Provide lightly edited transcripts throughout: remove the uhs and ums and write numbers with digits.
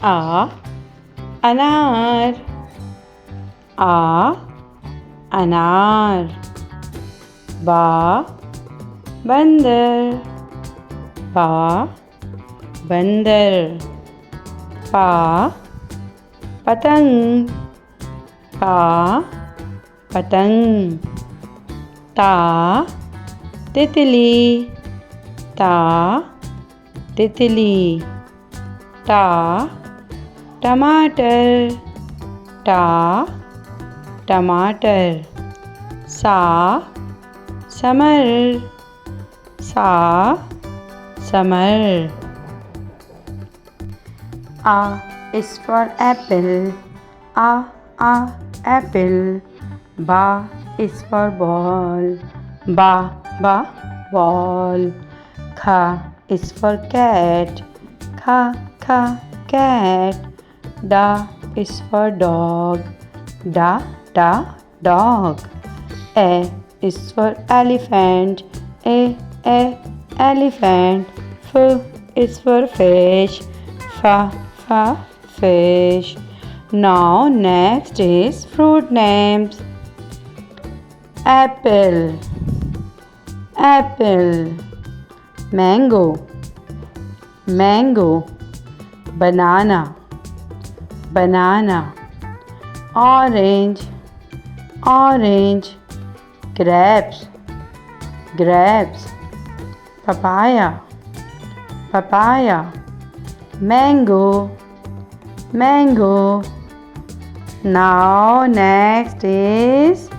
A. Anar. A. Anar. Ba. Bandar. Ba. Bandar. Pa. Patang. Pa. Patang. Ta. Titli. Ta. Titli. Ta. Tomato. Ta. Tomato. Sa. Summer. Sa. Summer. A is for apple. A. Apple. Ba is for ball. Ba. Ball. Kha is for cat. Kha. Cat. Da is for dog. Da. Dog. A is for elephant. A. Elephant. F is for fish. Fa. Fish. Now next is fruit names. Apple. Mango. Banana. Orange. Grapes. Papaya. Mango. Now next is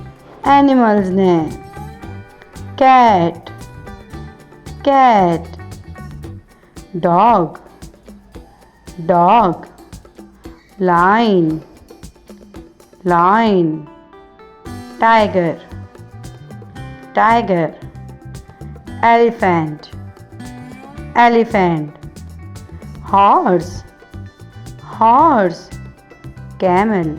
animals name. Cat. Dog. Lion. Tiger. Elephant. Horse. Camel.